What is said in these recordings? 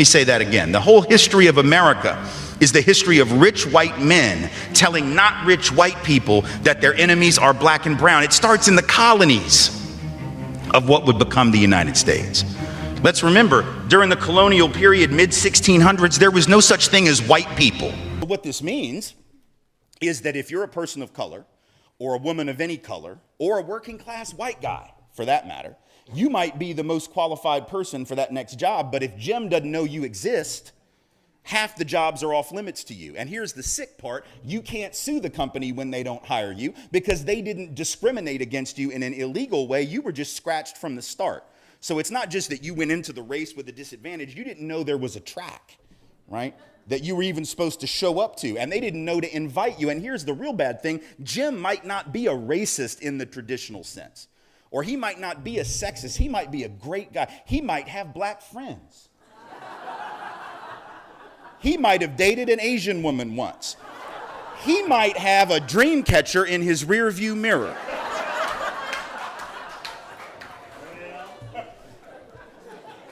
me say that again. The whole history of America is the history of rich white men telling not rich white people that their enemies are black and brown. It starts in the colonies of what would become the United States. Let's remember, during the colonial period, mid-1600s, there was no such thing as white people. What this means is that if you're a person of color, or a woman of any color, or a working class white guy, for that matter, you might be the most qualified person for that next job, but if Jim doesn't know you exist, half the jobs are off limits to you. And here's the sick part: you can't sue the company when they don't hire you because they didn't discriminate against you in an illegal way. You were just scratched from the start. So it's not just that you went into the race with a disadvantage. You didn't know there was a track, right, that you were even supposed to show up to, and they didn't know to invite you. And here's the real bad thing: Jim might not be a racist in the traditional sense, or he might not be a sexist. He might be a great guy. He might have black friends. He might have dated an Asian woman once. He might have a dream catcher in his rearview mirror.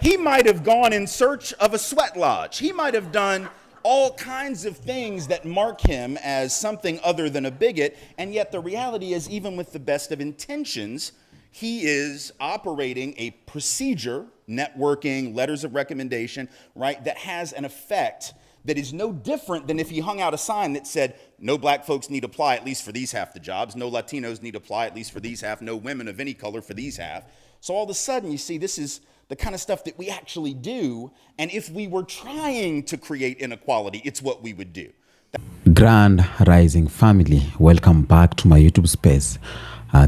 He might have gone in search of a sweat lodge. He might have done all kinds of things that mark him as something other than a bigot, and yet the reality is, even with the best of intentions, he is operating a procedure, networking, letters of recommendation, right, that has an effect that is no different than if he hung out a sign that said, no black folks need apply, at least for these half the jobs, no Latinos need apply, at least for these half, no women of any color for these half. So all of a sudden, you see, this is the kind of stuff that we actually do, and if we were trying to create inequality, it's what we would do. Grand Rising family, welcome back to my YouTube space.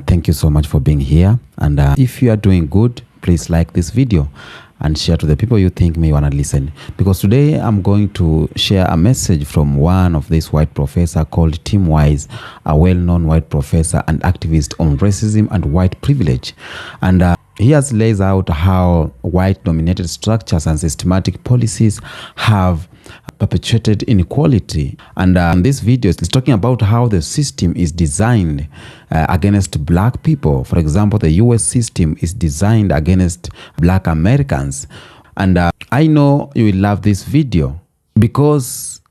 Thank you so much for being here, and if you are doing good, please like this video and share to the people you think may want to listen, because today I'm going to share a message from one of these white professor called Tim Wise, a well-known white professor and activist on racism and white privilege. And he has lays out how white-dominated structures and systematic policies have perpetuated inequality. And this video is talking about how the system is designed against black people. For example, the US system is designed against black Americans. And I know you will love this video because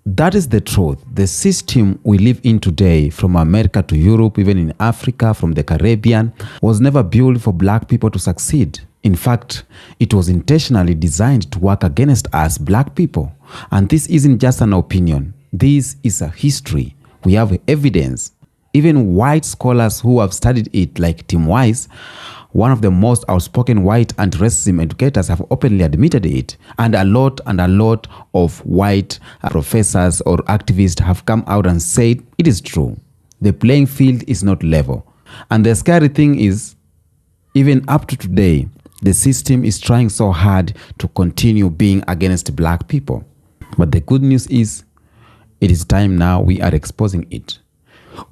that is the truth. The system we live in today, from America to Europe, even in Africa, from the Caribbean, was never built for black people to succeed. In fact, it was intentionally designed to work against us, black people. And this isn't just an opinion. This is a history. We have evidence. Even white scholars who have studied it, like Tim Wise, one of the most outspoken white anti-racism educators, have openly admitted it. And a lot of white professors or activists have come out and said it is true. The playing field is not level. And the scary thing is, even up to today, the system is trying so hard to continue being against black people. But the good news is, it is time now we are exposing it.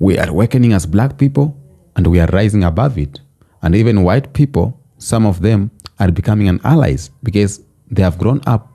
We are awakening as black people, and we are rising above it. And even white people, some of them are becoming an allies because they have grown up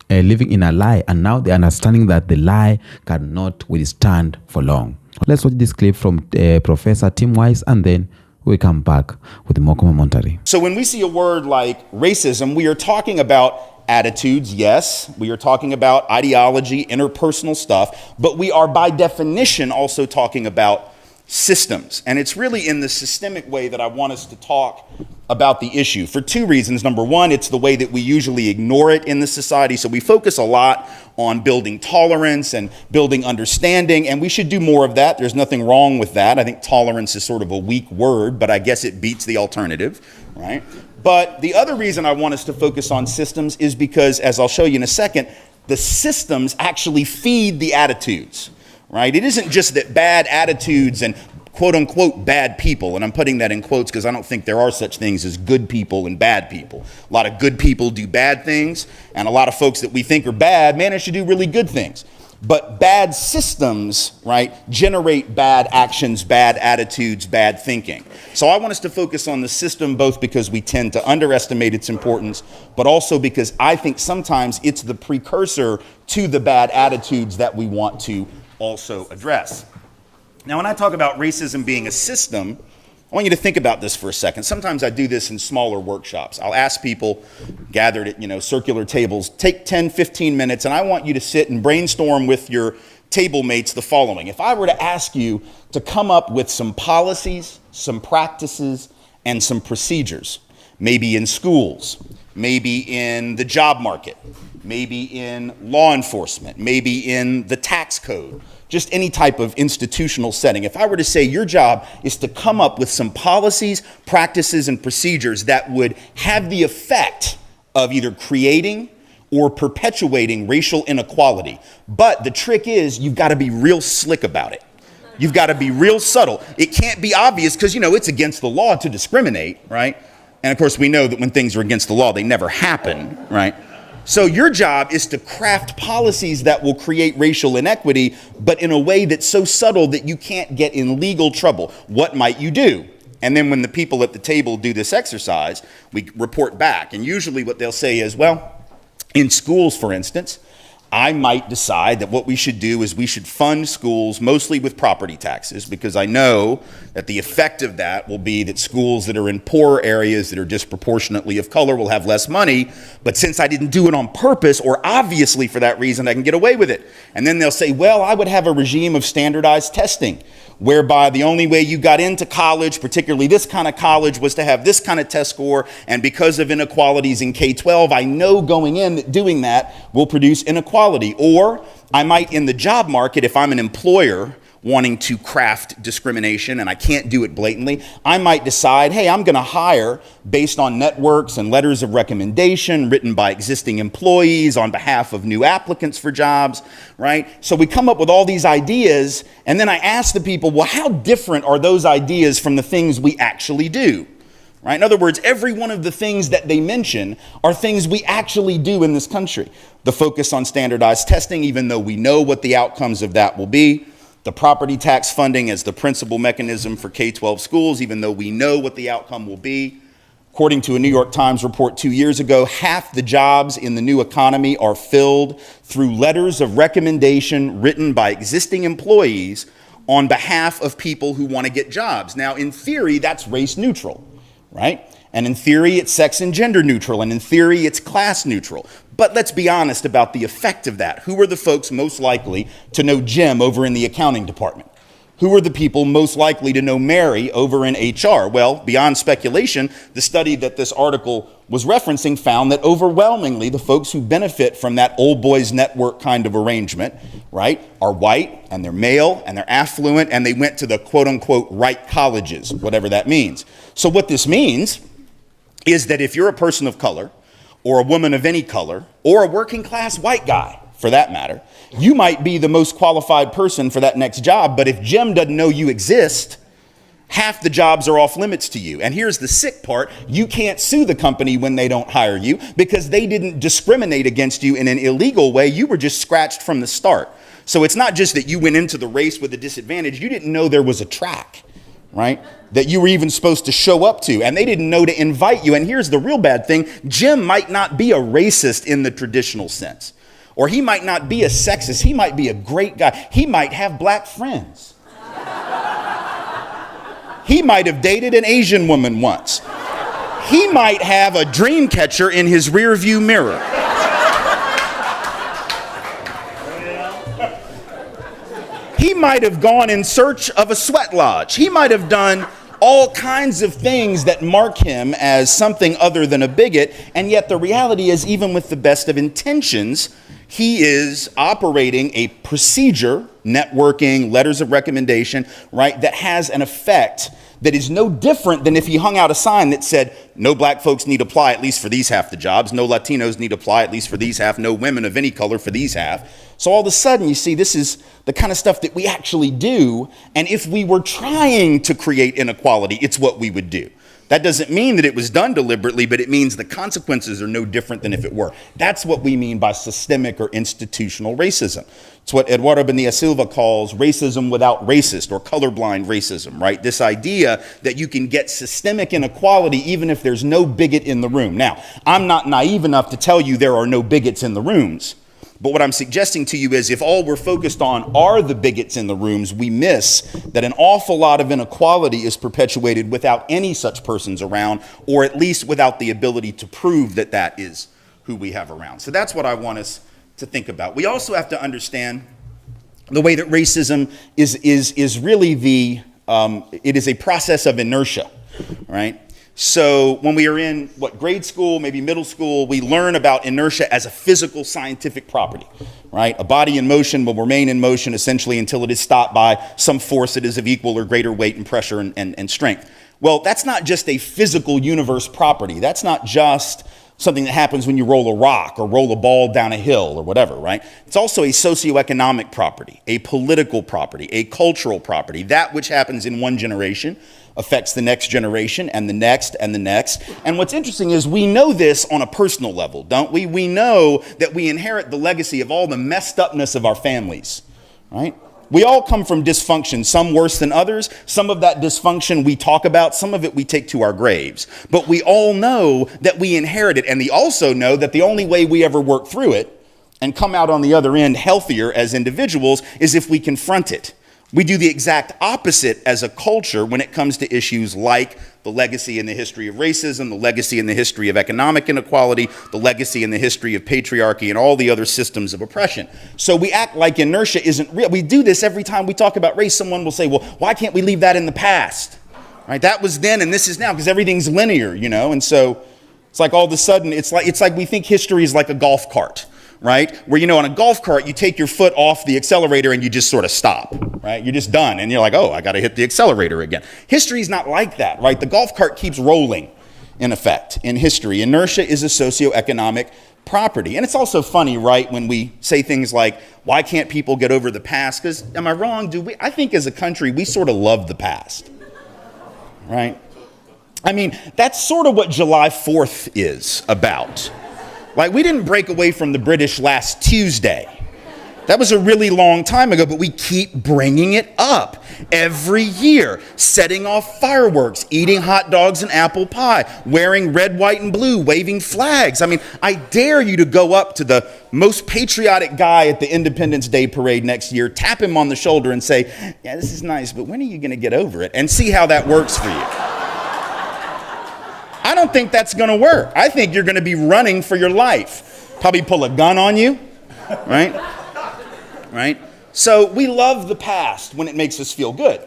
living in a lie, and now they're understanding that the lie cannot withstand for long. Let's watch this clip from Professor Tim Wise, and then we come back with more commentary. So when we see a word like racism, we are talking about attitudes, yes. We are talking about ideology, interpersonal stuff, but we are by definition also talking about systems. And it's really in the systemic way that I want us to talk about the issue for two reasons. Number one, it's the way that we usually ignore it in the society. So we focus a lot on building tolerance and building understanding, and we should do more of that. There's nothing wrong with that. I think tolerance is sort of a weak word, but I guess it beats the alternative, right? But the other reason I want us to focus on systems is because, as I'll show you in a second, the systems actually feed the attitudes. Right? It isn't just that bad attitudes and quote unquote bad people, and I'm putting that in quotes because I don't think there are such things as good people and bad people. A lot of good people do bad things, and a lot of folks that we think are bad manage to do really good things. But bad systems, right, generate bad actions, bad attitudes, bad thinking. So I want us to focus on the system, both because we tend to underestimate its importance, but also because I think sometimes it's the precursor to the bad attitudes that we want to also address. Now, when I talk about racism being a system, I want you to think about this for a second. Sometimes I do this in smaller workshops. I'll ask people gathered at, circular tables, take 10, 15 minutes, and I want you to sit and brainstorm with your table mates the following. If I were to ask you to come up with some policies, some practices, and some procedures, maybe in schools, maybe in the job market, maybe in law enforcement, maybe in the tax code, just any type of institutional setting. If I were to say your job is to come up with some policies, practices, and procedures that would have the effect of either creating or perpetuating racial inequality. But the trick is you've got to be real slick about it. You've got to be real subtle. It can't be obvious because, it's against the law to discriminate, right? And of course, we know that when things are against the law, they never happen, right? So your job is to craft policies that will create racial inequity, but in a way that's so subtle that you can't get in legal trouble. What might you do? And then when the people at the table do this exercise, we report back. And usually what they'll say is, well, in schools, for instance, I might decide that what we should do is we should fund schools mostly with property taxes, because I know that the effect of that will be that schools that are in poorer areas that are disproportionately of color will have less money. But since I didn't do it on purpose or obviously for that reason, I can get away with it. And then they'll say, well, I would have a regime of standardized testing, whereby the only way you got into college, particularly this kind of college, was to have this kind of test score. And because of inequalities in K-12, I know going in that doing that will produce inequality. Or I might, in the job market, if I'm an employer wanting to craft discrimination and I can't do it blatantly, I might decide, hey, I'm going to hire based on networks and letters of recommendation written by existing employees on behalf of new applicants for jobs, right? So we come up with all these ideas, and then I ask the people, well, how different are those ideas from the things we actually do? Right? In other words, every one of the things that they mention are things we actually do in this country. The focus on standardized testing, even though we know what the outcomes of that will be. The property tax funding as the principal mechanism for K-12 schools, even though we know what the outcome will be. According to a New York Times report 2 years ago, half the jobs in the new economy are filled through letters of recommendation written by existing employees on behalf of people who want to get jobs. Now, in theory, that's race neutral, right? And in theory, it's sex and gender neutral, and in theory, it's class neutral. But let's be honest about the effect of that. Who are the folks most likely to know Jim over in the accounting department? Who are the people most likely to know Mary over in HR? Well, beyond speculation, the study that this article was referencing found that overwhelmingly the folks who benefit from that old boys network kind of arrangement, right, are white, and they're male, and they're affluent, and they went to the quote-unquote right colleges, whatever that means. So what this means is that if you're a person of color, or a woman of any color, or a working class white guy, for that matter, you might be the most qualified person for that next job, but if Jim doesn't know you exist, half the jobs are off limits to you. And here's the sick part: you can't sue the company when they don't hire you because they didn't discriminate against you in an illegal way. You were just scratched from the start. So it's not just that you went into the race with a disadvantage, you didn't know there was a track, right, that you were even supposed to show up to, and they didn't know to invite you. And here's the real bad thing: Jim might not be a racist in the traditional sense, or he might not be a sexist. He might be a great guy. He might have black friends. He might have dated an Asian woman once. He might have a dream catcher in his rearview mirror. He might have gone in search of a sweat lodge. He might have done all kinds of things that mark him as something other than a bigot, and yet the reality is, even with the best of intentions, he is operating a procedure, networking, letters of recommendation, right, that has an effect that is no different than if he hung out a sign that said, no black folks need apply, at least for these half the jobs. No Latinos need apply, at least for these half. No women of any color for these half. So all of a sudden, you see, this is the kind of stuff that we actually do. And if we were trying to create inequality, it's what we would do. That doesn't mean that it was done deliberately, but it means the consequences are no different than if it were. That's what we mean by systemic or institutional racism. It's what Eduardo Bonilla Silva calls racism without racist, or colorblind racism, right? This idea that you can get systemic inequality even if there's no bigot in the room. Now, I'm not naive enough to tell you there are no bigots in the rooms, But what I'm suggesting to you is if all we're focused on are the bigots in the rooms, we miss that an awful lot of inequality is perpetuated without any such persons around, or at least without the ability to prove that that is who we have around. So that's what I want us to think about. We also have to understand the way that racism is really it is a process of inertia, right? So when we are in, grade school, maybe middle school, we learn about inertia as a physical scientific property, right? A body in motion will remain in motion essentially until it is stopped by some force that is of equal or greater weight and pressure and strength. Well, that's not just a physical universe property. That's not just something that happens when you roll a rock or roll a ball down a hill or whatever, right? It's also a socioeconomic property, a political property, a cultural property. That which happens in one generation affects the next generation and the next and the next. And what's interesting is we know this on a personal level, don't we? We know that we inherit the legacy of all the messed upness of our families, right? We all come from dysfunction, some worse than others. Some of that dysfunction we talk about, some of it we take to our graves. But we all know that we inherit it, and we also know that the only way we ever work through it and come out on the other end healthier as individuals is if we confront it. We do the exact opposite as a culture when it comes to issues like the legacy and the history of racism, the legacy and the history of economic inequality, the legacy and the history of patriarchy, and all the other systems of oppression. So we act like inertia isn't real. We do this every time we talk about race. Someone will say, well, why can't we leave that in the past? Right? That was then and this is now, because everything's linear, you know? And so it's like all of a sudden, it's like we think history is like a golf cart. Right? Where, you know, on a golf cart, you take your foot off the accelerator and you just sort of stop, right? You're just done. And you're like, oh, I got to hit the accelerator again. History is not like that, right? The golf cart keeps rolling, in effect, in history. Inertia is a socioeconomic property. And it's also funny, right, when we say things like, why can't people get over the past? Because, am I wrong? I think as a country, we sort of love the past, right? I mean, that's sort of what July 4th is about. Like, we didn't break away from the British last Tuesday. That was a really long time ago, but we keep bringing it up every year, setting off fireworks, eating hot dogs and apple pie, wearing red, white, and blue, waving flags. I mean, I dare you to go up to the most patriotic guy at the Independence Day parade next year, tap him on the shoulder and say, yeah, this is nice, but when are you going to get over it? And see how that works for you. I don't think that's going to work. I think you're going to be running for your life. Probably pull a gun on you, right? Right? So we love the past when it makes us feel good.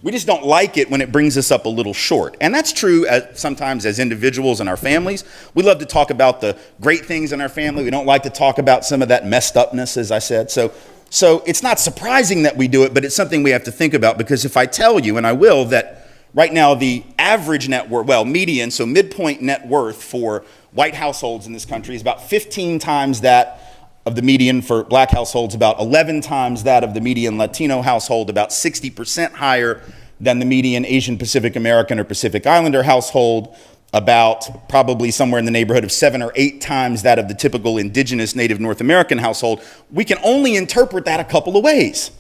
We just don't like it when it brings us up a little short. And that's true sometimes as individuals and our families. We love to talk about the great things in our family. We don't like to talk about some of that messed upness, as I said. So it's not surprising that we do it, but it's something we have to think about, because if I tell you, and I will, that right now, the average net worth, median, so midpoint net worth for white households in this country is about 15 times that of the median for black households, about 11 times that of the median Latino household, about 60% higher than the median Asian Pacific American or Pacific Islander household, about probably somewhere in the neighborhood of 7 or 8 times that of the typical indigenous Native North American household. We can only interpret that a couple of ways.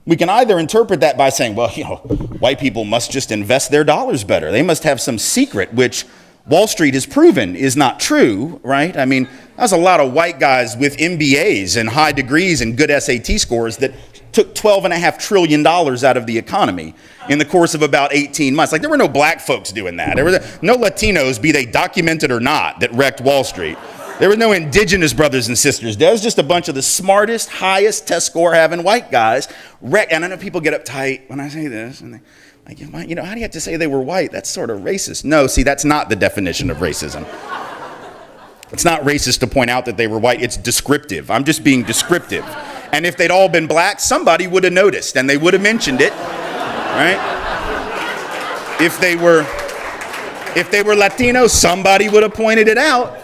We can either interpret that by saying, well, you know, white people must just invest their dollars better. They must have some secret, which Wall Street has proven is not true, right? I mean, there's a lot of white guys with MBAs and high degrees and good SAT scores that took $12.5 trillion out of the economy in the course of about 18 months. Like, there were no black folks doing that. There were no Latinos, be they documented or not, that wrecked Wall Street. There were no indigenous brothers and sisters. There was just a bunch of the smartest, highest test score having white guys. And I know people get uptight when I say this, and they like, you know, how do you have to say they were white? That's sort of racist. No, see, that's not the definition of racism. It's not racist to point out that they were white. It's descriptive. I'm just being descriptive. And if they'd all been black, somebody would have noticed, and they would have mentioned it, right? If they were Latino, somebody would have pointed it out.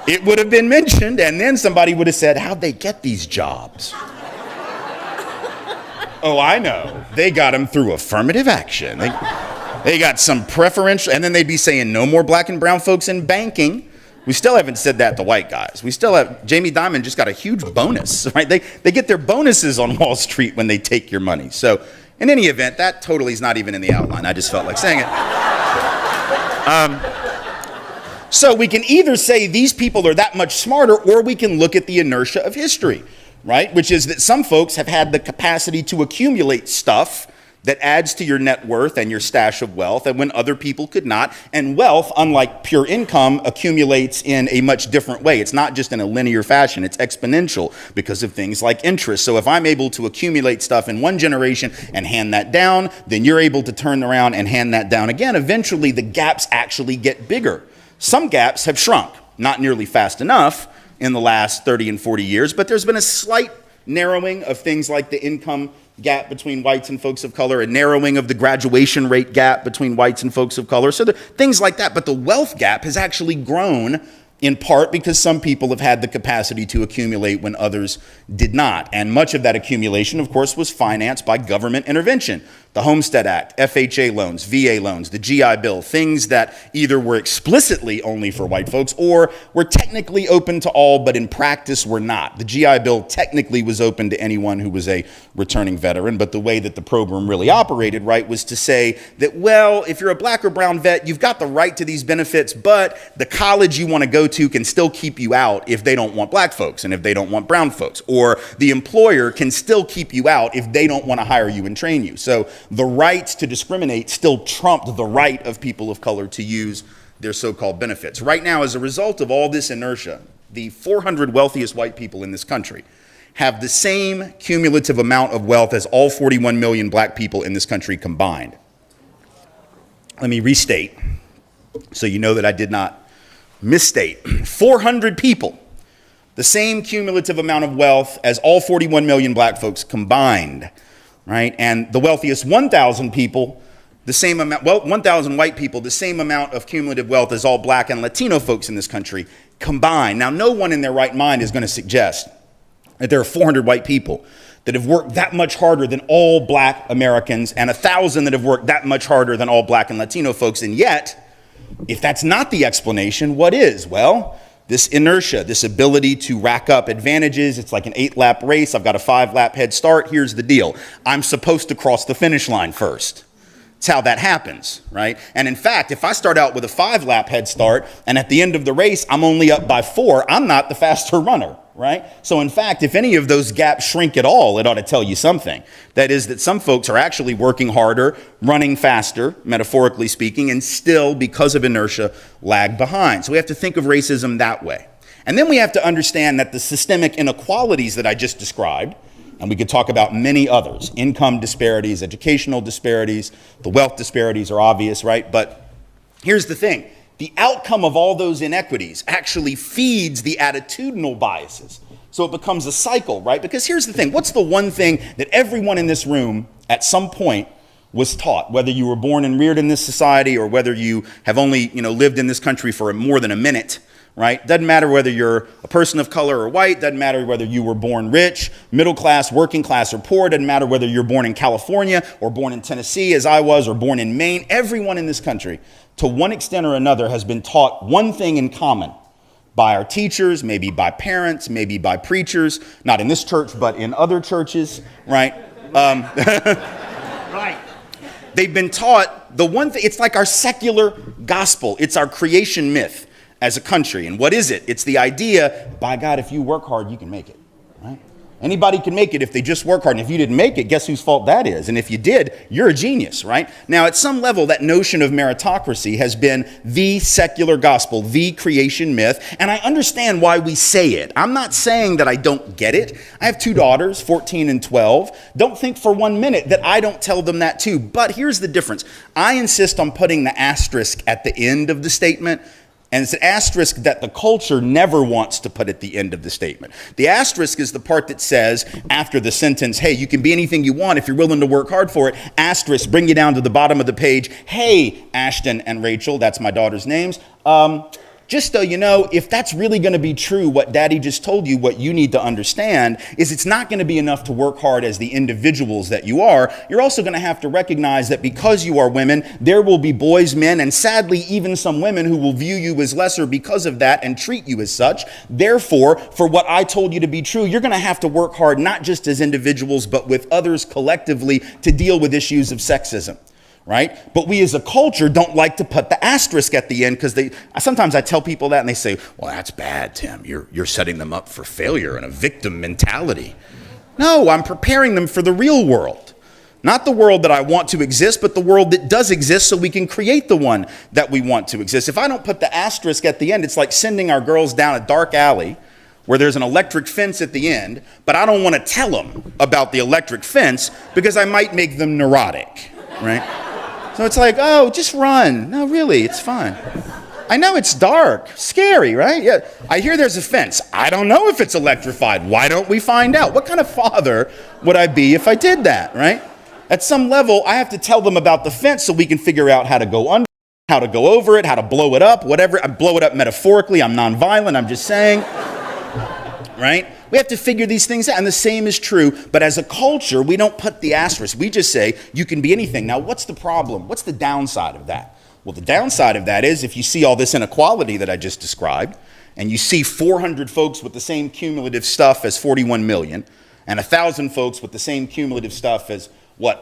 It would have been mentioned, and then somebody would have said, how'd they get these jobs? Oh, I know. They got them through affirmative action. They got some preferential, and then they'd be saying no more black and brown folks in banking. We still haven't said that to white guys. We still have, Jamie Dimon just got a huge bonus, right? They get their bonuses on Wall Street when they take your money. So in any event, that totally is not even in the outline. I just felt like saying it. So we can either say these people are that much smarter, or we can look at the inertia of history, right? Which is that some folks have had the capacity to accumulate stuff that adds to your net worth and your stash of wealth, and when other people could not. And wealth, unlike pure income, accumulates in a much different way. It's not just in a linear fashion, it's exponential because of things like interest. So if I'm able to accumulate stuff in one generation and hand that down, then you're able to turn around and hand that down again. Eventually, the gaps actually get bigger. Some gaps have shrunk, not nearly fast enough in the last 30 and 40 years, but there's been a slight narrowing of things like the income gap between whites and folks of color, a narrowing of the graduation rate gap between whites and folks of color. So things like that. But the wealth gap has actually grown in part because some people have had the capacity to accumulate when others did not. And much of that accumulation, of course, was financed by government intervention. The Homestead Act, FHA loans, VA loans, the GI Bill, things that either were explicitly only for white folks or were technically open to all, but in practice were not. The GI Bill technically was open to anyone who was a returning veteran, but the way that the program really operated, right, was to say that, well, if you're a black or brown vet, you've got the right to these benefits, but the college you want to go to can still keep you out if they don't want black folks and if they don't want brown folks, or the employer can still keep you out if they don't want to hire you and train you. So the right to discriminate still trumped the right of people of color to use their so-called benefits. Right now, as a result of all this inertia, the 400 wealthiest white people in this country have the same cumulative amount of wealth as all 41 million black people in this country combined. Let me restate so you know that I did not misstate. 400 people, the same cumulative amount of wealth as all 41 million black folks combined. Right? And the wealthiest 1,000 people, the same amount, well, 1,000 white people, the same amount of cumulative wealth as all black and Latino folks in this country combined. Now, no one in their right mind is going to suggest that there are 400 white people that have worked that much harder than all black Americans and 1,000 that have worked that much harder than all black and Latino folks. And yet, if that's not the explanation, what is? Well, this inertia, this ability to rack up advantages. It's like an 8-lap race. I've got a 5-lap head start. Here's the deal. I'm supposed to cross the finish line first. It's how that happens, right? And in fact, if I start out with a 5-lap head start and at the end of the race, I'm only up by 4, I'm not the faster runner, right? So in fact, if any of those gaps shrink at all, it ought to tell you something. That is that some folks are actually working harder, running faster, metaphorically speaking, and still, because of inertia, lag behind. So we have to think of racism that way. And then we have to understand that the systemic inequalities that I just described, and we could talk about many others, income disparities, educational disparities, the wealth disparities are obvious, right? But here's the thing. The outcome of all those inequities actually feeds the attitudinal biases. So it becomes a cycle, right? Because here's the thing. What's the one thing that everyone in this room at some point was taught, whether you were born and reared in this society or whether you have only, lived in this country for more than a minute, right? Doesn't matter whether you're a person of color or white. Doesn't matter whether you were born rich, middle class, working class, or poor. Doesn't matter whether you're born in California or born in Tennessee, as I was, or born in Maine. Everyone in this country, to one extent or another, has been taught one thing in common by our teachers, maybe by parents, maybe by preachers, not in this church, but in other churches, right? Right. They've been taught the one thing. It's like our secular gospel. It's our creation myth as a country. And what is it? It's the idea, by God, if you work hard, you can make it, right? Anybody can make it if they just work hard. And if you didn't make it, guess whose fault that is? And if you did, you're a genius, right? Now, at some level, that notion of meritocracy has been the secular gospel, the creation myth. And I understand why we say it. I'm not saying that I don't get it. I have 2 daughters, 14 and 12. Don't think for 1 minute that I don't tell them that too. But here's the difference. I insist on putting the asterisk at the end of the statement. And it's an asterisk that the culture never wants to put at the end of the statement. The asterisk is the part that says, after the sentence, hey, you can be anything you want if you're willing to work hard for it, asterisk, bring you down to the bottom of the page, hey, Ashton and Rachel, that's my daughter's names, just so you know, if that's really going to be true, what Daddy just told you, what you need to understand is it's not going to be enough to work hard as the individuals that you are. You're also going to have to recognize that because you are women, there will be boys, men, and sadly, even some women who will view you as lesser because of that and treat you as such. Therefore, for what I told you to be true, you're going to have to work hard, not just as individuals, but with others collectively to deal with issues of sexism. right? But we as a culture don't like to put the asterisk at the end because sometimes I tell people that and they say, well, that's bad, Tim. You're setting them up for failure and a victim mentality. No, I'm preparing them for the real world. Not the world that I want to exist, but the world that does exist so we can create the one that we want to exist. If I don't put the asterisk at the end, it's like sending our girls down a dark alley where there's an electric fence at the end, but I don't want to tell them about the electric fence because I might make them neurotic, right? So it's like, oh, just run. No, really, it's fine. I know it's dark, scary, right? Yeah. I hear there's a fence. I don't know if it's electrified. Why don't we find out? What kind of father would I be if I did that, right? At some level, I have to tell them about the fence so we can figure out how to go under, how to go over it, how to blow it up, whatever. I blow it up metaphorically. I'm nonviolent. I'm just saying, right? We have to figure these things out, and the same is true. But as a culture, we don't put the asterisk. We just say, you can be anything. Now, what's the problem? What's the downside of that? Well, the downside of that is if you see all this inequality that I just described, and you see 400 folks with the same cumulative stuff as 41 million, and 1,000 folks with the same cumulative stuff as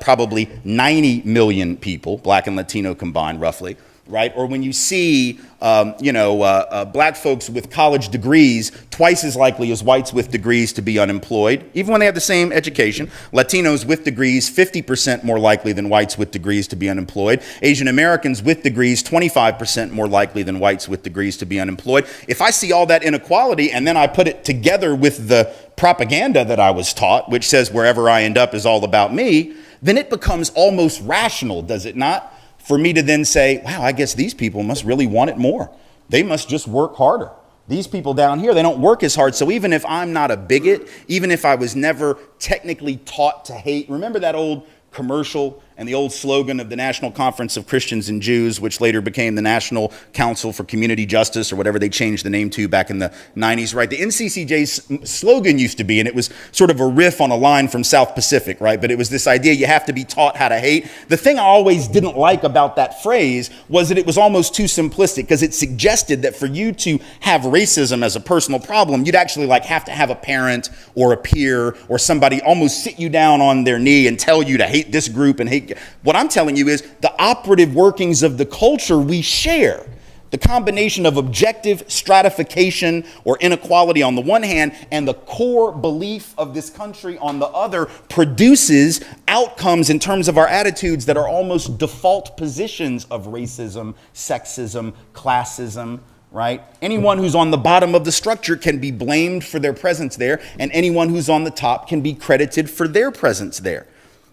probably 90 million people, Black and Latino combined roughly, right? Or when you see, Black folks with college degrees twice as likely as whites with degrees to be unemployed, even when they have the same education. Latinos with degrees, 50% more likely than whites with degrees to be unemployed. Asian Americans with degrees, 25% more likely than whites with degrees to be unemployed. If I see all that inequality and then I put it together with the propaganda that I was taught, which says wherever I end up is all about me, then it becomes almost rational, does it not? For me to then say, wow, I guess these people must really want it more. They must just work harder. These people down here, they don't work as hard. So even if I'm not a bigot, even if I was never technically taught to hate, remember that old commercial and the old slogan of the National Conference of Christians and Jews, which later became the National Council for Community Justice, or whatever they changed the name to back in the 90s, right? The NCCJ's slogan used to be, and it was sort of a riff on a line from South Pacific, right? But it was this idea you have to be taught how to hate. The thing I always didn't like about that phrase was that it was almost too simplistic, because it suggested that for you to have racism as a personal problem, you'd actually have to have a parent or a peer or somebody almost sit you down on their knee and tell you to hate this group and hate. What I'm telling you is the operative workings of the culture we share. The combination of objective stratification or inequality on the one hand and the core belief of this country on the other produces outcomes in terms of our attitudes that are almost default positions of racism, sexism, classism, right? Anyone who's on the bottom of the structure can be blamed for their presence there, and anyone who's on the top can be credited for their presence there.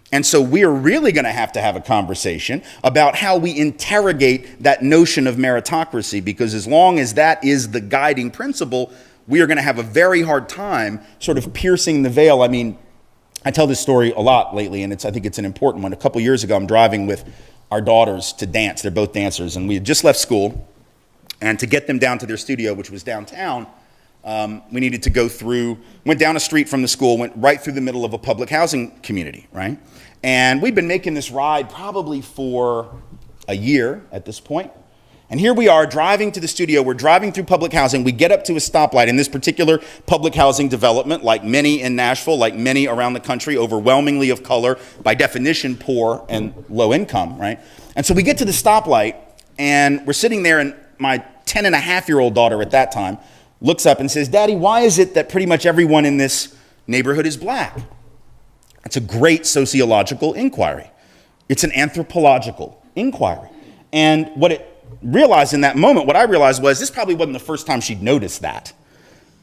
And so we are really going to have a conversation about how we interrogate that notion of meritocracy, because as long as that is the guiding principle, we are going to have a very hard time sort of piercing the veil. I mean, I tell this story a lot lately, and I think it's an important one. A couple years ago, I'm driving with our daughters to dance. They're both dancers, and we had just left school. And to get them down to their studio, which was downtown, we needed to go through, went down a street from the school, went right through the middle of a public housing community, right? And we'd been making this ride probably for a year at this point. And here we are driving to the studio. We're driving through public housing. We get up to a stoplight in this particular public housing development, like many in Nashville, like many around the country, overwhelmingly of color, by definition poor and low income, right? And so we get to the stoplight, and we're sitting there, and my 10-and-a-half-year-old daughter at that time looks up and says, Daddy, why is it that pretty much everyone in this neighborhood is black? It's a great sociological inquiry. It's an anthropological inquiry. And what I realized in that moment was this probably wasn't the first time she'd noticed that.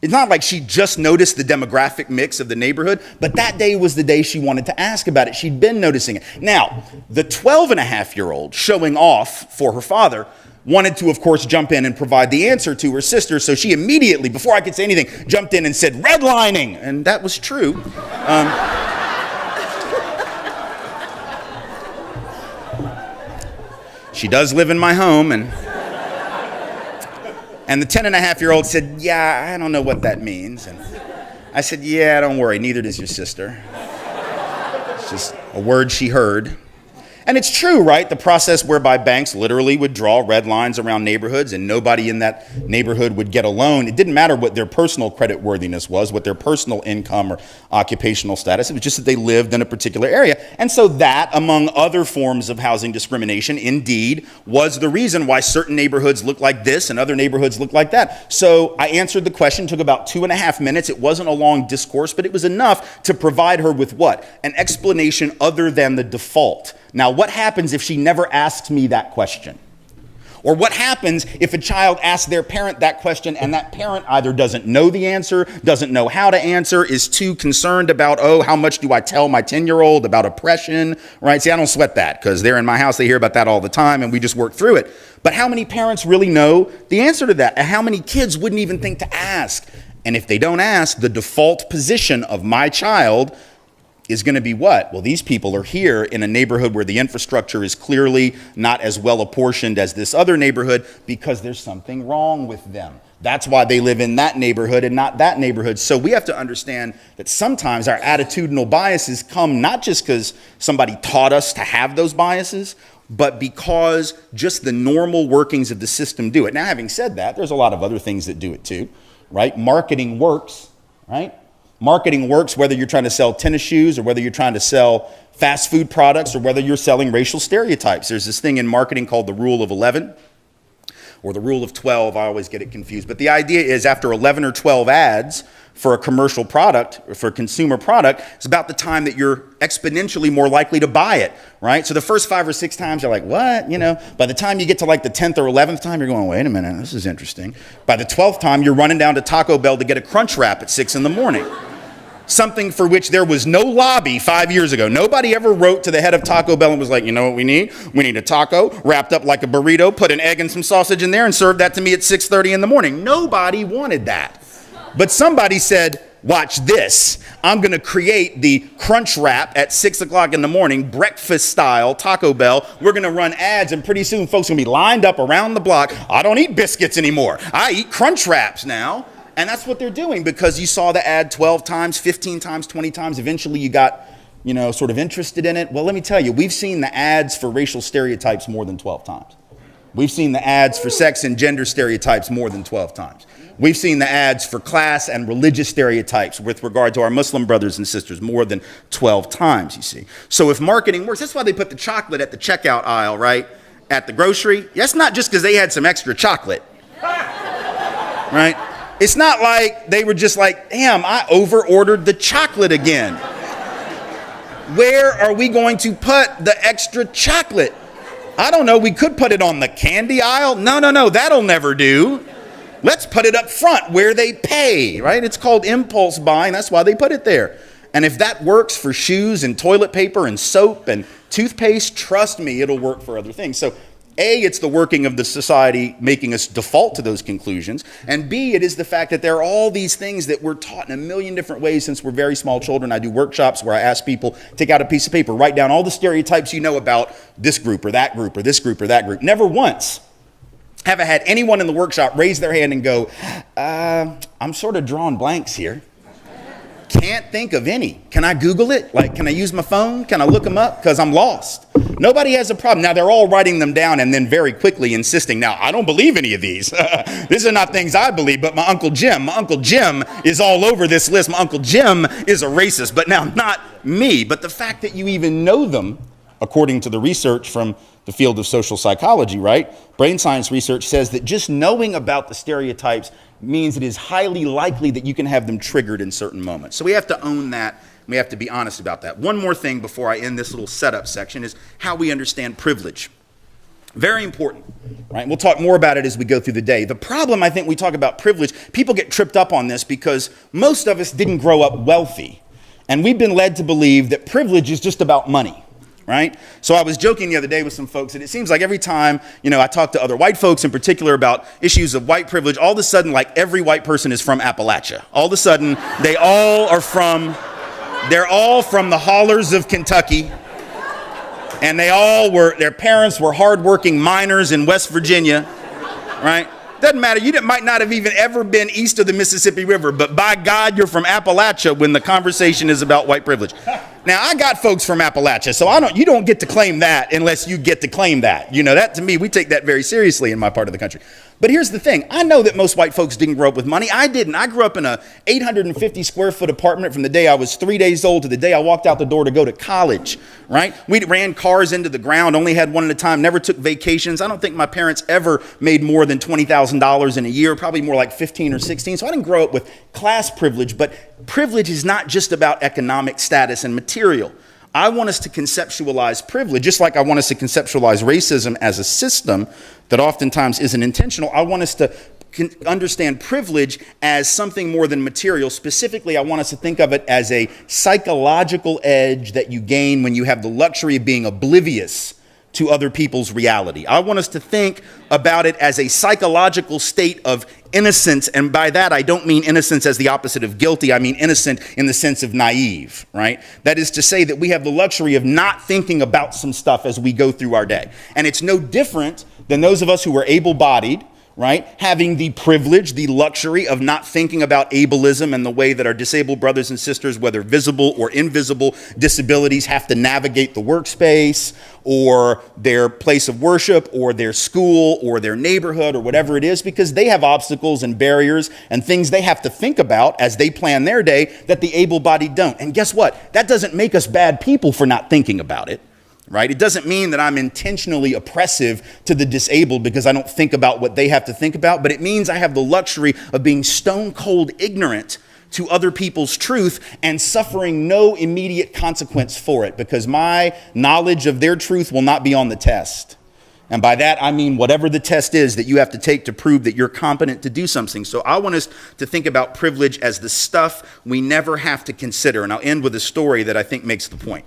It's not like she just noticed the demographic mix of the neighborhood, but that day was the day she wanted to ask about it. She'd been noticing it. Now, the 12-and-a-half-year-old showing off for her father wanted to, of course, jump in and provide the answer to her sister, so she immediately, before I could say anything, jumped in and said, redlining, and that was true. She does live in my home, and the 10-and-a-half-year-old said, yeah, I don't know what that means. And I said, yeah, don't worry, neither does your sister. It's just a word she heard. And it's true, right? The process whereby banks literally would draw red lines around neighborhoods and nobody in that neighborhood would get a loan. It didn't matter what their personal credit worthiness was, what their personal income or occupational status. It was just that they lived in a particular area. And so that, among other forms of housing discrimination, indeed was the reason why certain neighborhoods look like this and other neighborhoods look like that. So I answered the question, took about 2.5 minutes. It wasn't a long discourse, but it was enough to provide her with what? An explanation other than the default. Now, what happens if she never asks me that question? Or what happens if a child asks their parent that question and that parent either doesn't know the answer, doesn't know how to answer, is too concerned about, oh, how much do I tell my 10-year-old about oppression, right? See, I don't sweat that because they're in my house, they hear about that all the time and we just work through it. But how many parents really know the answer to that? And how many kids wouldn't even think to ask? And if they don't ask, the default position of my child is going to be what? Well, these people are here in a neighborhood where the infrastructure is clearly not as well apportioned as this other neighborhood because there's something wrong with them. That's why they live in that neighborhood and not that neighborhood. So we have to understand that sometimes our attitudinal biases come not just because somebody taught us to have those biases, but because just the normal workings of the system do it. Now, having said that, there's a lot of other things that do it too, right? Marketing works, right? Marketing works whether you're trying to sell tennis shoes or whether you're trying to sell fast food products or whether you're selling racial stereotypes. There's this thing in marketing called the rule of 11 or the rule of 12. I always get it confused. But the idea is after 11 or 12 ads for a commercial product or for a consumer product, it's about the time that you're exponentially more likely to buy it, right? So the first 5 or 6 times you're like, what? You know, by the time you get to like the 10th or 11th time, you're going, wait a minute, this is interesting. By the 12th time, you're running down to Taco Bell to get a Crunch Wrap at 6 in the morning. Something for which there was no lobby 5 years ago. Nobody ever wrote to the head of Taco Bell and was like, you know what we need? We need a taco wrapped up like a burrito, put an egg and some sausage in there and serve that to me at 6:30 in the morning. Nobody wanted that. But somebody said, watch this. I'm going to create the Crunch Wrap at 6 o'clock in the morning, breakfast style Taco Bell. We're going to run ads and pretty soon folks are going to be lined up around the block. I don't eat biscuits anymore. I eat Crunch Wraps now. And that's what they're doing because you saw the ad 12 times, 15 times, 20 times. Eventually you got, you know, sort of interested in it. Well, let me tell you, we've seen the ads for racial stereotypes more than 12 times. We've seen the ads for sex and gender stereotypes more than 12 times. We've seen the ads for class and religious stereotypes with regard to our Muslim brothers and sisters more than 12 times, you see. So if marketing works, that's why they put the chocolate at the checkout aisle, right? At the grocery. That's not just because they had some extra chocolate, right? It's not like they were just like, damn, I over-ordered the chocolate again. Where are we going to put the extra chocolate? I don't know, we could put it on the candy aisle. No, that'll never do. Let's put it up front where they pay, right? It's called impulse buying, that's why they put it there. And if that works for shoes and toilet paper and soap and toothpaste, trust me, it'll work for other things. So A, it's the working of the society making us default to those conclusions. And B, it is the fact that there are all these things that we're taught in a million different ways since we're very small children. I do workshops where I ask people, take out a piece of paper, write down all the stereotypes you know about this group or that group or this group or that group. Never once have I had anyone in the workshop raise their hand and go, I'm sort of drawing blanks here. Can't think of any. Can I Google it? Like, can I use my phone? Can I look them up? Because I'm lost. Nobody has a problem. Now, they're all writing them down and then very quickly insisting, now, I don't believe any of these. These are not things I believe, but my Uncle Jim is all over this list. My Uncle Jim is a racist, but now not me. But the fact that you even know them, according to the research from the field of social psychology, right? Brain science research says that just knowing about the stereotypes means it is highly likely that you can have them triggered in certain moments. So we have to own that. We have to be honest about that. One more thing before I end this little setup section is how we understand privilege. Very important, right? We'll talk more about it as we go through the day. The problem, I think, we talk about privilege, people get tripped up on this because most of us didn't grow up wealthy. And we've been led to believe that privilege is just about money. Right? So I was joking the other day with some folks that it seems like every time, I talk to other white folks in particular about issues of white privilege, all of a sudden, like every white person is from Appalachia. All of a sudden, they're all from the hollers of Kentucky. And their parents were hardworking miners in West Virginia, right? Doesn't matter. You might not have even ever been east of the Mississippi River, but by God, you're from Appalachia when the conversation is about white privilege. Now, I got folks from Appalachia, so you don't get to claim that unless you get to claim that. That to me, we take that very seriously in my part of the country. But here's the thing. I know that most white folks didn't grow up with money. I didn't. I grew up in a 850 square foot apartment from the day I was 3 days old to the day I walked out the door to go to college, right? We ran cars into the ground, only had one at a time, never took vacations. I don't think my parents ever made more than $20,000 in a year, probably more like 15 or 16. So I didn't grow up with class privilege, but privilege is not just about economic status and material. I want us to conceptualize privilege, just like I want us to conceptualize racism as a system that oftentimes isn't intentional. I want us to understand privilege as something more than material. Specifically, I want us to think of it as a psychological edge that you gain when you have the luxury of being oblivious to other people's reality. I want us to think about it as a psychological state of innocence, and by that I don't mean innocence as the opposite of guilty. I mean innocent in the sense of naive, right? That is to say that we have the luxury of not thinking about some stuff as we go through our day. And it's no different than those of us who are able-bodied, right? Having the privilege, the luxury of not thinking about ableism and the way that our disabled brothers and sisters, whether visible or invisible disabilities, have to navigate the workspace or their place of worship or their school or their neighborhood or whatever it is, because they have obstacles and barriers and things they have to think about as they plan their day that the able-bodied don't. And guess what? That doesn't make us bad people for not thinking about it. Right? It doesn't mean that I'm intentionally oppressive to the disabled because I don't think about what they have to think about, but it means I have the luxury of being stone cold ignorant to other people's truth and suffering no immediate consequence for it, because my knowledge of their truth will not be on the test. And by that, I mean whatever the test is that you have to take to prove that you're competent to do something. So I want us to think about privilege as the stuff we never have to consider. And I'll end with a story that I think makes the point.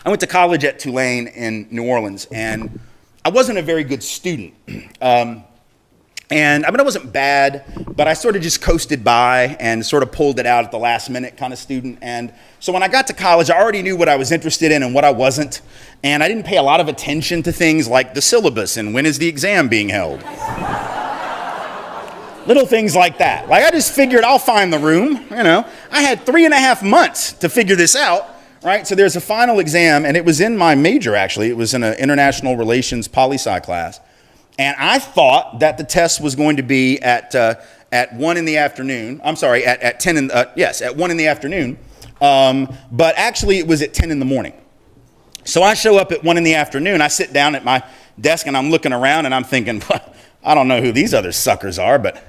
I went to college at Tulane in New Orleans, and I wasn't a very good student. I wasn't bad, but I sort of just coasted by and sort of pulled it out at the last minute kind of student. And so when I got to college, I already knew what I was interested in and what I wasn't. And I didn't pay a lot of attention to things like the syllabus and when is the exam being held. Little things like that. Like I just figured I'll find the room, I had 3.5 months to figure this out. Right, so there's a final exam, and it was in my major, actually. It was in an international relations poli-sci class. And I thought that the test was going to be at 1 in the afternoon. I'm sorry, at 1 in the afternoon. But actually, it was at 10 in the morning. So I show up at 1 in the afternoon. I sit down at my desk, and I'm looking around, and I'm thinking, I don't know who these other suckers are, but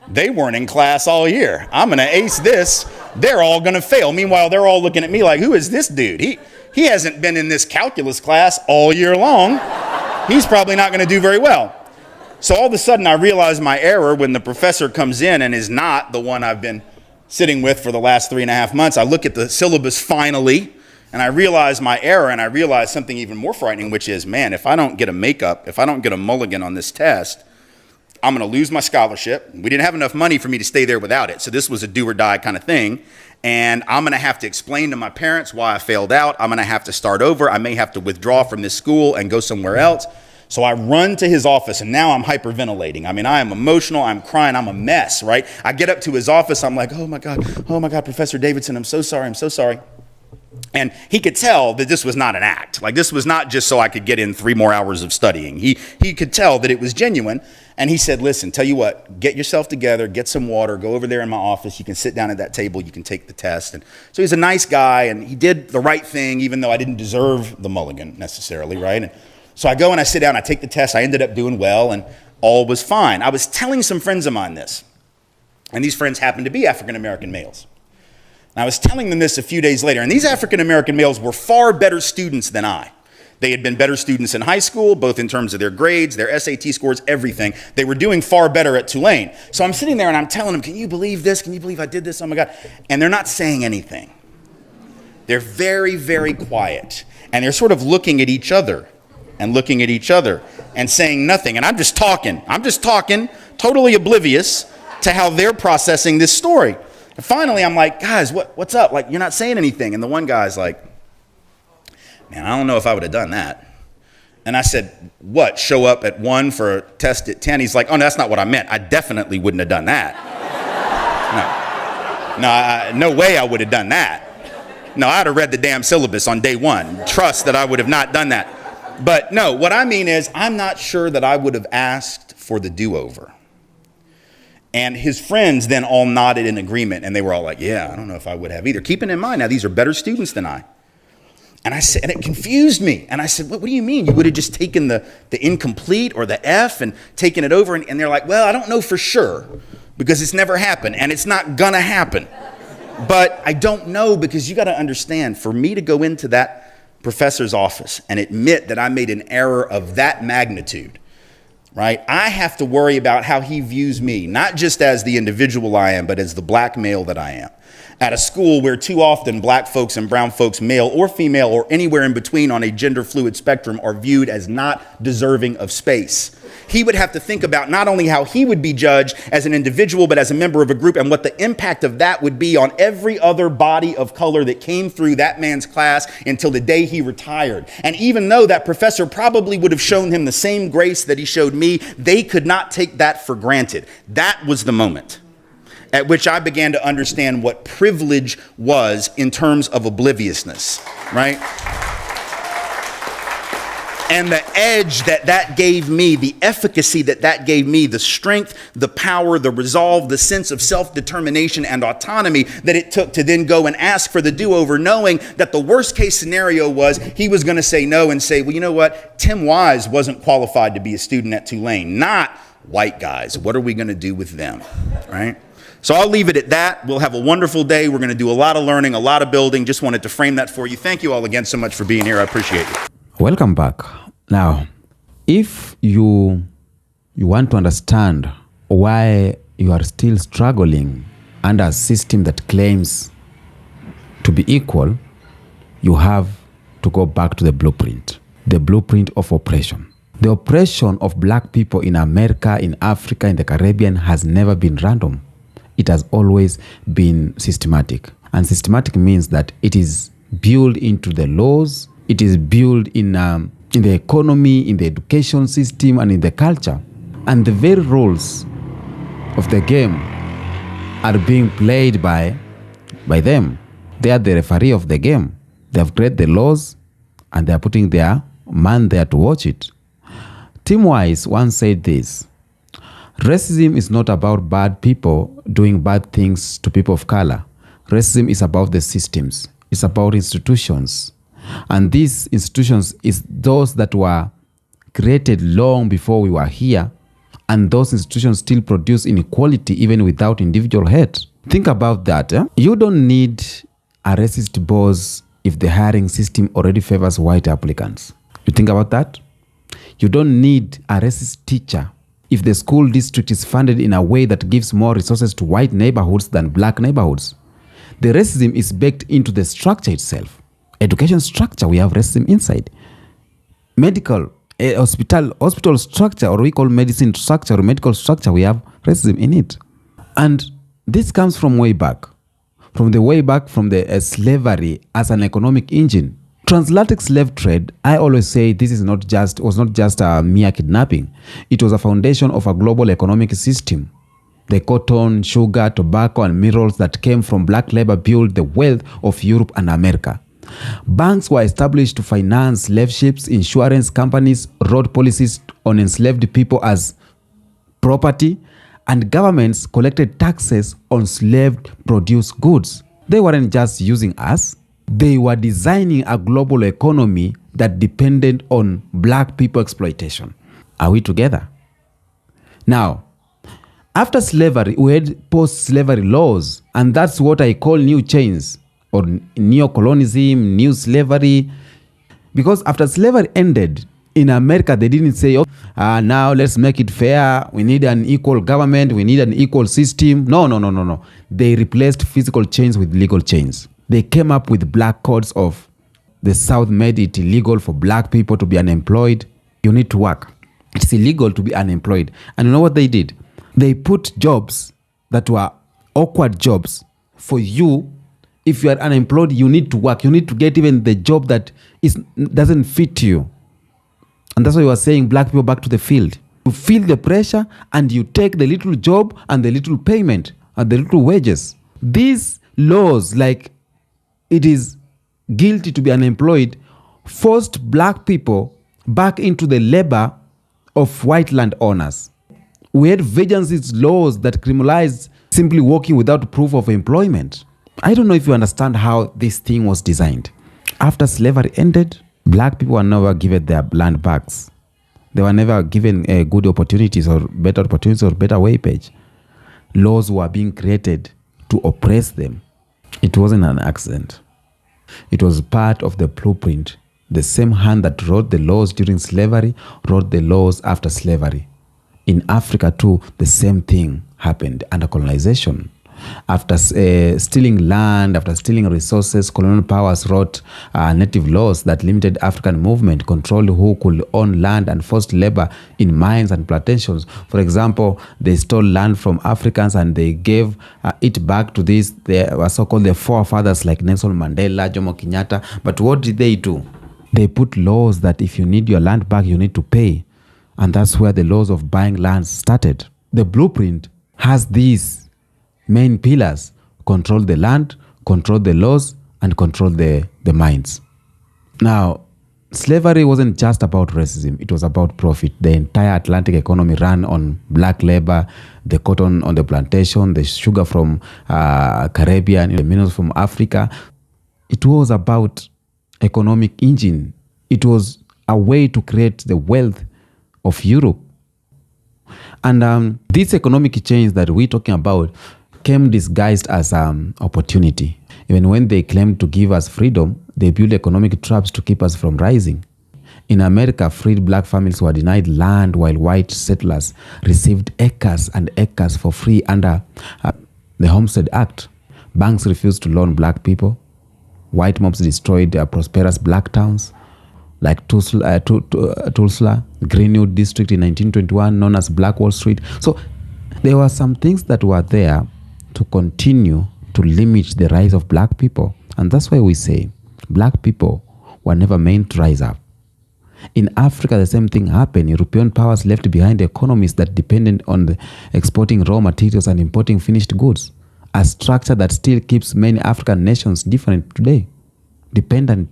they weren't in class all year. I'm going to ace this. They're all going to fail. Meanwhile, they're all looking at me like, who is this dude? He hasn't been in this calculus class all year long. He's probably not going to do very well. So all of a sudden, I realize my error when the professor comes in and is not the one I've been sitting with for the last 3.5 months. I look at the syllabus finally, and I realize my error, and I realize something even more frightening, which is, man, if I don't get a makeup, if I don't get a mulligan on this test, I'm going to lose my scholarship. We didn't have enough money for me to stay there without it. So this was a do or die kind of thing. And I'm going to have to explain to my parents why I failed out. I'm going to have to start over. I may have to withdraw from this school and go somewhere else. So I run to his office, and now I'm hyperventilating. I mean, I am emotional. I'm crying. I'm a mess, right? I get up to his office. I'm like, oh my God, Professor Davidson, I'm so sorry. And he could tell that this was not an act. Like, this was not just so I could get in 3 more hours of studying. He could tell that it was genuine. And he said, listen, tell you what, get yourself together, get some water, go over there in my office. You can sit down at that table. You can take the test. And so he's a nice guy, and he did the right thing, even though I didn't deserve the mulligan necessarily, right? And so I go and I sit down, I take the test. I ended up doing well, and all was fine. I was telling some friends of mine this, and these friends happened to be African-American males. And I was telling them this a few days later, and these African-American males were far better students than I. They had been better students in high school, both in terms of their grades, their SAT scores, everything. They were doing far better at Tulane. So I'm sitting there and I'm telling them, can you believe this? Can you believe I did this? Oh my God. And they're not saying anything. They're very, very quiet. And they're sort of looking at each other and saying nothing. And I'm just talking, totally oblivious to how they're processing this story. And finally, I'm like, guys, what's up? Like, you're not saying anything. And the one guy's like, man, I don't know if I would have done that. And I said, what, show up at 1 for a test at 10? He's like, oh, no, that's not what I meant. I definitely wouldn't have done that. No way I would have done that. No, I'd have read the damn syllabus on day one. Trust that I would have not done that. But no, what I mean is I'm not sure that I would have asked for the do-over. And his friends then all nodded in agreement, and they were all like, yeah, I don't know if I would have either. Keeping in mind, now these are better students than I. And I said, and it confused me. And I said, what do you mean? You would have just taken the incomplete or the F and taken it over? And they're like, well, I don't know for sure because it's never happened and it's not gonna happen. But I don't know, because you gotta understand, for me to go into that professor's office and admit that I made an error of that magnitude, right? I have to worry about how he views me, not just as the individual I am, but as the black male that I am. At a school where too often black folks and brown folks, male or female or anywhere in between on a gender fluid spectrum, are viewed as not deserving of space. He would have to think about not only how he would be judged as an individual, but as a member of a group, and what the impact of that would be on every other body of color that came through that man's class until the day he retired. And even though that professor probably would have shown him the same grace that he showed me, they could not take that for granted. That was the moment at which I began to understand what privilege was in terms of obliviousness, right? And the edge that gave me, the efficacy that gave me, the strength, the power, the resolve, the sense of self-determination and autonomy that it took to then go and ask for the do-over, knowing that the worst case scenario was he was going to say no and say, well, you know what? Tim Wise wasn't qualified to be a student at Tulane, not white guys. What are we going to do with them, right? So I'll leave it at that. We'll have a wonderful day. We're going to do a lot of learning, a lot of building. Just wanted to frame that for you. Thank you all again so much for being here. I appreciate you. Welcome back. Now, if you want to understand why you are still struggling under a system that claims to be equal, you have to go back to the blueprint of oppression. The oppression of black people in America, in Africa, in the Caribbean has never been random. It has always been systematic. And systematic means that it is built into the laws, it is built in the economy, in the education system, and in the culture. And the very rules of the game are being played by them. They are the referee of the game. They have created the laws, and they are putting their man there to watch it. Tim Wise once said this: racism is not about bad people doing bad things to people of color. Racism is about the systems. It's about institutions. And these institutions is those that were created long before we were here. And those institutions still produce inequality even without individual hate. Think about that. You don't need a racist boss if the hiring system already favors white applicants. You think about that? You don't need a racist teacher if the school district is funded in a way that gives more resources to white neighborhoods than black neighborhoods. The racism is baked into the structure itself. Education structure, we have racism inside. Medical, hospital structure, or we call medicine structure or medical structure, we have racism in it. And this comes from way back. From the slavery as an economic engine. Transatlantic slave trade, I always say this was not just a mere kidnapping. It was a foundation of a global economic system. The cotton, sugar, tobacco, and minerals that came from black labor built the wealth of Europe and America. Banks were established to finance slave ships, insurance companies wrote policies on enslaved people as property, and governments collected taxes on slave-produced goods. They weren't just using us. They were designing a global economy that depended on black people exploitation. Are we together? Now, after slavery, we had post-slavery laws, and that's what I call new chains, or neo-colonialism, new slavery. Because after slavery ended, in America, they didn't say, now let's make it fair. We need an equal government. We need an equal system. No. They replaced physical chains with legal chains. They came up with black codes of the South made it illegal for black people to be unemployed. You need to work. It's illegal to be unemployed. And you know what they did? They put jobs that were awkward jobs for you. If you are unemployed, you need to work. You need to get even the job that doesn't fit you. And that's why you are saying black people back to the field. You feel the pressure and you take the little job and the little payment and the little wages. These laws, like it is guilty to be unemployed, forced black people back into the labor of white landowners. We had vacancies laws that criminalized simply working without proof of employment. I don't know if you understand how this thing was designed. After slavery ended, black people were never given their land backs. They were never given good opportunities or better wage. Laws were being created to oppress them. It wasn't an accident. It was part of the blueprint. The same hand that wrote the laws during slavery wrote the laws after slavery. In Africa too, the same thing happened under colonization. After stealing land, after stealing resources, colonial powers wrote native laws that limited African movement, controlled who could own land, and forced labor in mines and plantations. For example, they stole land from Africans and they gave it back to these, they were so-called the forefathers like Nelson Mandela, Jomo Kenyatta. But what did they do? They put laws that if you need your land back, you need to pay. And that's where the laws of buying land started. The blueprint has these main pillars: control the land, control the laws, and control the mines. Now, slavery wasn't just about racism, it was about profit. The entire Atlantic economy ran on black labor, the cotton on the plantation, the sugar from Caribbean, the minerals from Africa. It was about economic engine. It was a way to create the wealth of Europe. And this economic change that we're talking about came disguised as opportunity. Even when they claimed to give us freedom, they built economic traps to keep us from rising. In America, freed black families were denied land while white settlers received acres and acres for free under the Homestead Act. Banks refused to loan black people. White mobs destroyed prosperous black towns like Tulsa, Greenwood District in 1921, known as Black Wall Street. So there were some things that were there to continue to limit the rise of black people. And that's why we say black people were never meant to rise up. In Africa, the same thing happened. European powers left behind economies that depended on the exporting raw materials and importing finished goods, a structure that still keeps many African nations dependent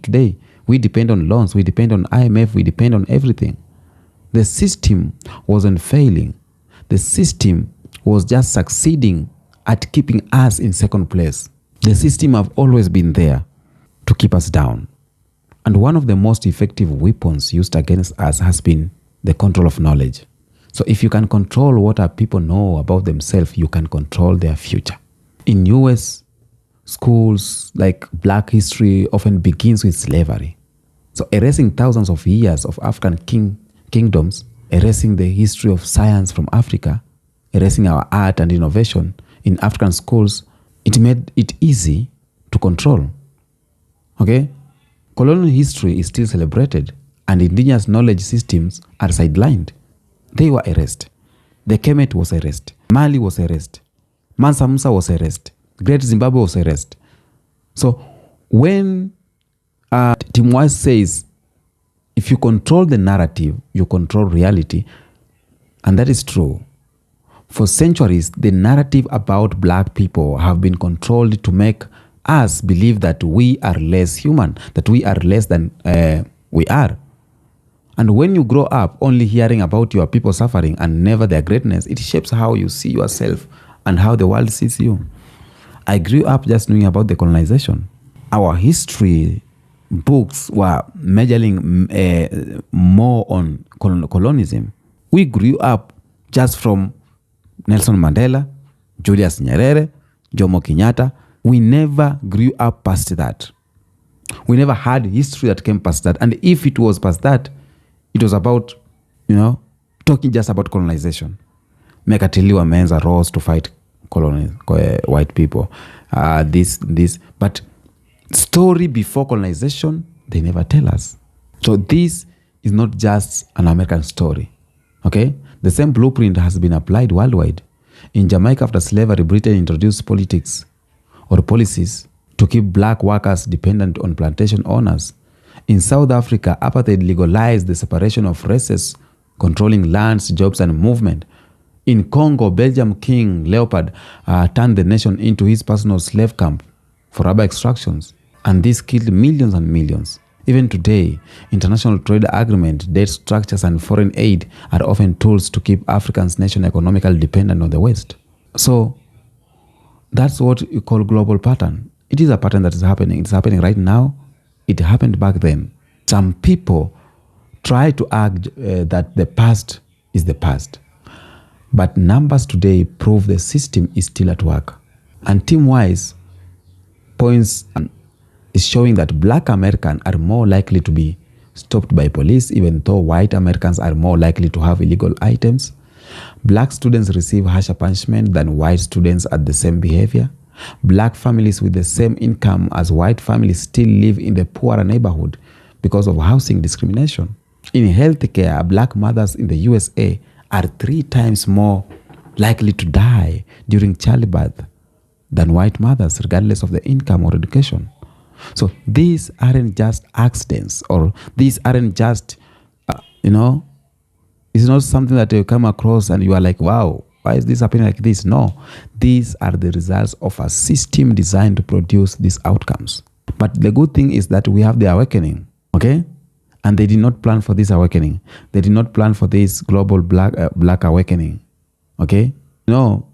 today. We depend on loans, we depend on IMF, we depend on everything. The system wasn't failing. The system was just succeeding at keeping us in second place. The system have always been there to keep us down. And one of the most effective weapons used against us has been the control of knowledge. So if you can control what our people know about themselves, you can control their future. In US schools, like black history often begins with slavery. So erasing thousands of years of African kingdoms, erasing the history of science from Africa, erasing our art and innovation in African schools, it made it easy to control. Okay? Colonial history is still celebrated and indigenous knowledge systems are sidelined. They were erased. The Kemet was erased. Mali was erased. Mansa Musa was erased. Great Zimbabwe was erased. So when Tim Wise says, if you control the narrative, you control reality, and that is true. For centuries, the narrative about black people have been controlled to make us believe that we are less human, that we are less than we are. And when you grow up only hearing about your people suffering and never their greatness, it shapes how you see yourself and how the world sees you. I grew up just knowing about the colonization. Our history books were measuring more on colonialism. We grew up just from Nelson Mandela, Julius Nyerere, Jomo Kenyatta. We never grew up past that. We never had history that came past that. And if it was past that, it was about, talking just about colonization. Mekatili Wamenza rose to fight white people. But story before colonization, they never tell us. So this is not just an American story. Okay? The same blueprint has been applied worldwide. In Jamaica, after slavery, Britain introduced politics or policies to keep black workers dependent on plantation owners. In South Africa, apartheid legalized the separation of races, controlling lands, jobs, and movement. In Congo, Belgium King Leopold turned the nation into his personal slave camp for rubber extractions. And this killed millions and millions. Even today, international trade agreement, debt structures, and foreign aid are often tools to keep Africa's nation economically dependent on the West. So that's what you call global pattern. It is a pattern that is happening. It's happening right now. It happened back then. Some people try to argue that the past is the past. But numbers today prove the system is still at work. And team-wise points is showing that Black Americans are more likely to be stopped by police, even though white Americans are more likely to have illegal items. Black students receive harsher punishment than white students at the same behavior. Black families with the same income as white families still live in the poorer neighborhood because of housing discrimination. In healthcare, Black mothers in the USA are 3 times more likely to die during childbirth than white mothers, regardless of the income or education. So these aren't just accidents, or these aren't just, it's not something that you come across and you are like, wow, why is this happening like this? No, these are the results of a system designed to produce these outcomes. But the good thing is that we have the awakening, okay? And they did not plan for this awakening. They did not plan for this global black awakening, okay? No,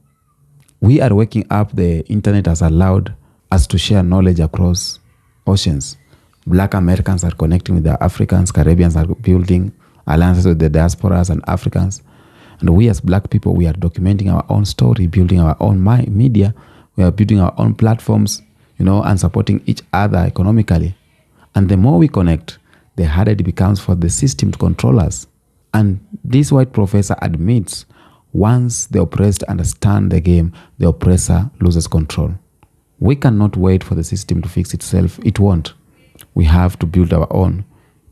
we are waking up. The internet has allowed us to share knowledge across oceans. Black Americans are connecting with the Africans. Caribbeans are building alliances with the diasporas and Africans. And we as Black people, we are documenting our own story, building our own media. We are building our own platforms, and supporting each other economically. And the more we connect, the harder it becomes for the system to control us. And this white professor admits, once the oppressed understand the game, the oppressor loses control. We cannot wait for the system to fix itself. It won't. We have to build our own.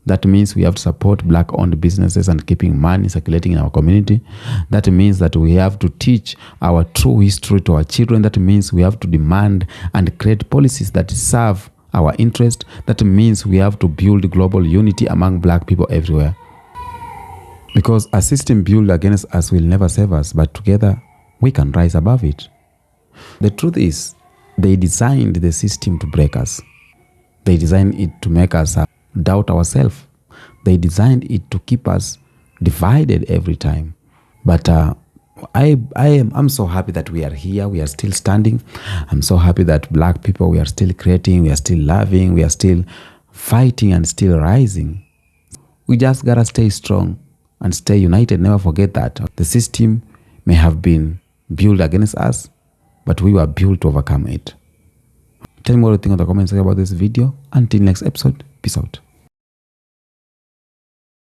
That means we have to support Black-owned businesses and keeping money circulating in our community. That means that we have to teach our true history to our children. That means we have to demand and create policies that serve our interest. That means we have to build global unity among Black people everywhere. Because a system built against us will never save us, but together we can rise above it. The truth is, they designed the system to break us. They designed it to make us doubt ourselves. They designed it to keep us divided every time. But I'm so happy that we are here. We are still standing. I'm so happy that Black people, we are still creating, we are still loving, we are still fighting and still rising. We just gotta stay strong and stay united. Never forget that. The system may have been built against us, but we were built to overcome it. Tell me what you think in the comments about this video. Until next episode, peace out.